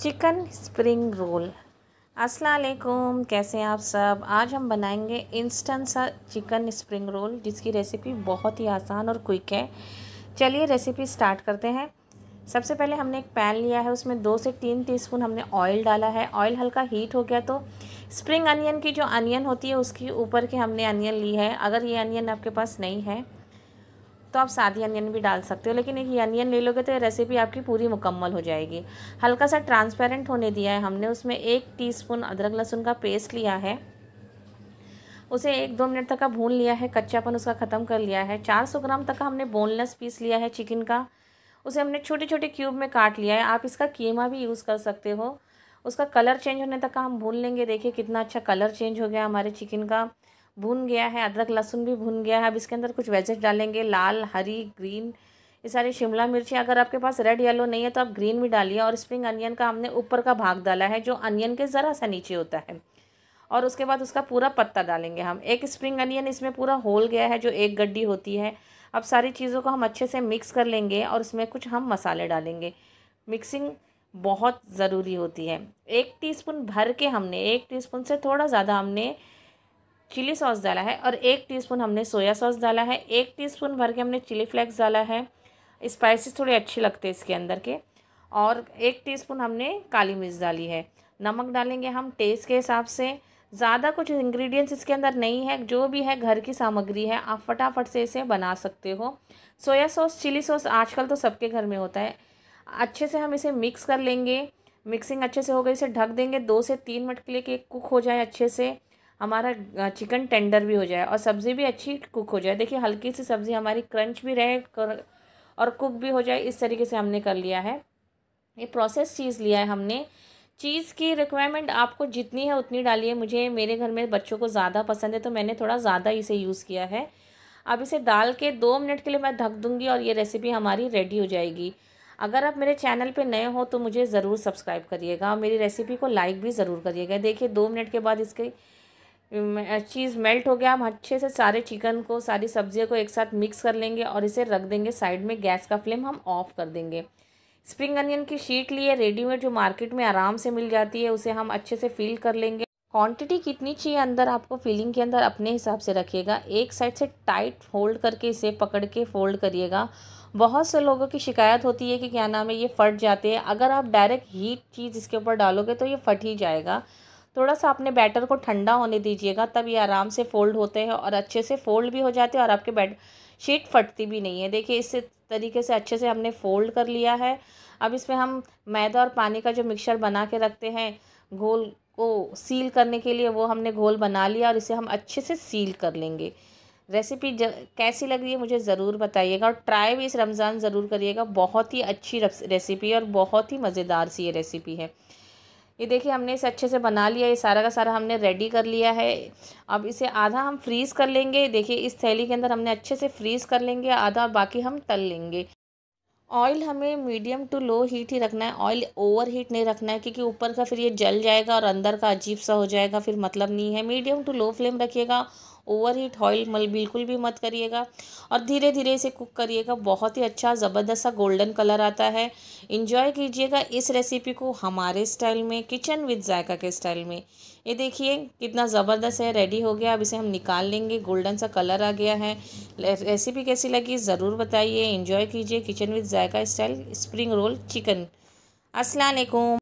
Chicken spring roll. अस्सलाम वालेकुम, कैसे हैं आप सब। आज हम बनाएंगे इंस्टेंट सा चिकन स्प्रिंग रोल, जिसकी रेसिपी बहुत ही आसान और क्विक है। चलिए रेसिपी स्टार्ट करते हैं। सबसे पहले हमने एक पैन लिया है, उसमें 2 से 3 टीस्पून हमने ऑयल डाला है। ऑयल हल्का हीट हो गया तो स्प्रिंग अनियन की जो अनियन होती है उसकी ऊपर के हमने अनियन ली है। अगर ये अनियन आपके पास नहीं है तो आप सादी अनियन भी डाल सकते हो, लेकिन एक ये अनियन ले लोगे तो ये रेसिपी आपकी पूरी मुकम्मल हो जाएगी। हल्का सा ट्रांसपेरेंट होने दिया है हमने। उसमें 1 टीस्पून अदरक लहसुन का पेस्ट लिया है, उसे 1-2 मिनट तक का भून लिया है, कच्चापन उसका ख़त्म कर लिया है। 400 ग्राम तक का हमने बोनलेस पीस लिया है चिकन का, उसे हमने छोटे छोटे क्यूब में काट लिया है। आप इसका कीमा भी यूज़ कर सकते हो। उसका कलर चेंज होने तक का हम भून लेंगे। देखिए कितना अच्छा कलर चेंज हो गया हमारे चिकन का, भून गया है। अदरक लहसुन भी भून गया है। अब इसके अंदर कुछ वेजेस डालेंगे, लाल, हरी, ग्रीन, ये सारी शिमला मिर्ची। अगर आपके पास रेड येलो नहीं है तो आप ग्रीन भी डालिए। और स्प्रिंग अनियन का हमने ऊपर का भाग डाला है, जो अनियन के ज़रा सा नीचे होता है। और उसके बाद उसका पूरा पत्ता डालेंगे हम। एक स्प्रिंग अनियन इसमें पूरा होल गया है, जो एक गड्डी होती है। अब सारी चीज़ों को हम अच्छे से मिक्स कर लेंगे और उसमें कुछ हम मसाले डालेंगे। मिक्सिंग बहुत ज़रूरी होती है। 1 टीस्पून भर के हमने, 1 टीस्पून से थोड़ा ज़्यादा हमने चिली सॉस डाला है और 1 टीस्पून हमने सोया सॉस डाला है। 1 टीस्पून भर के हमने चिली फ्लेक्स डाला है, स्पाइसेस थोड़े अच्छे लगते हैं इसके अंदर के। और 1 टीस्पून हमने काली मिर्च डाली है। नमक डालेंगे हम टेस्ट के हिसाब से। ज़्यादा कुछ इंग्रेडिएंट्स इसके अंदर नहीं है, जो भी है घर की सामग्री है, आप फटाफट से इसे बना सकते हो। सोया सॉस, चिली सॉस आजकल तो सबके घर में होता है। अच्छे से हम इसे मिक्स कर लेंगे। मिक्सिंग अच्छे से हो गई, इसे ढक देंगे 2 से 3 मिनट के लिए कि कुक हो जाए अच्छे से, हमारा चिकन टेंडर भी हो जाए और सब्ज़ी भी अच्छी कुक हो जाए। देखिए हल्की सी सब्ज़ी हमारी क्रंच भी रहे और कुक भी हो जाए, इस तरीके से हमने कर लिया है। ये प्रोसेस चीज़ लिया है हमने। चीज़ की रिक्वायरमेंट आपको जितनी है उतनी डालिए। मेरे घर में बच्चों को ज़्यादा पसंद है तो मैंने थोड़ा ज़्यादा इसे यूज़ किया है। अब इसे डाल के 2 मिनट के लिए मैं ढक दूँगी और ये रेसिपी हमारी रेडी हो जाएगी। अगर आप मेरे चैनल पे नए हो तो मुझे ज़रूर सब्सक्राइब करिएगा और मेरी रेसिपी को लाइक भी ज़रूर करिएगा। देखिए 2 मिनट के बाद इसके चीज़ मेल्ट हो गया। हम अच्छे से सारे चिकन को, सारी सब्जियों को एक साथ मिक्स कर लेंगे और इसे रख देंगे साइड में। गैस का फ्लेम हम ऑफ कर देंगे। स्प्रिंग अनियन की शीट लिए रेडीमेड, जो मार्केट में आराम से मिल जाती है, उसे हम अच्छे से फील कर लेंगे। क्वांटिटी कितनी चाहिए अंदर, आपको फीलिंग के अंदर अपने हिसाब से रखिएगा। एक साइड से टाइट फोल्ड करके इसे पकड़ के फोल्ड करिएगा। बहुत से लोगों की शिकायत होती है कि क्या नाम है, ये फट जाते हैं। अगर आप डायरेक्ट हीट चीज़ इसके ऊपर डालोगे तो ये फट ही जाएगा। थोड़ा सा अपने बैटर को ठंडा होने दीजिएगा, तब ये आराम से फ़ोल्ड होते हैं और अच्छे से फ़ोल्ड भी हो जाते हैं और आपके शीट फटती भी नहीं है। देखिए इस तरीके से अच्छे से हमने फ़ोल्ड कर लिया है। अब इसमें हम मैदा और पानी का जो मिक्सचर बना के रखते हैं घोल को सील करने के लिए, वो हमने घोल बना लिया और इसे हम अच्छे से सील कर लेंगे। रेसिपी कैसी लग रही है मुझे ज़रूर बताइएगा और ट्राई भी इस रमज़ान ज़रूर करिएगा। बहुत ही अच्छी रेसिपी और बहुत ही मज़ेदार सी ये रेसिपी है। ये देखिए हमने इसे अच्छे से बना लिया, ये सारा का सारा हमने रेडी कर लिया है। अब इसे आधा हम फ्रीज़ कर लेंगे। देखिए इस थैली के अंदर हमने अच्छे से फ्रीज़ कर लेंगे आधा, बाकी हम तल लेंगे। ऑयल हमें मीडियम टू लो हीट ही रखना है, ऑयल ओवर हीट नहीं रखना है, क्योंकि ऊपर का फिर ये जल जाएगा और अंदर का अजीब सा हो जाएगा, फिर मतलब नहीं है। मीडियम टू लो फ्लेम रखिएगा। ओवर हीट ऑयल बिल्कुल भी मत करिएगा और धीरे धीरे इसे कुक करिएगा। बहुत ही अच्छा ज़बरदस्त सा गोल्डन कलर आता है। इंजॉय कीजिएगा इस रेसिपी को हमारे स्टाइल में, किचन विद जायका के स्टाइल में। ये देखिए कितना ज़बरदस्त है, रेडी हो गया। अब इसे हम निकाल लेंगे। गोल्डन सा कलर आ गया है। रेसिपी कैसी लगी ज़रूर बताइए। एंजॉय कीजिए kitchen with Zaika style spring roll chicken. अस्सलाम वालेकुम।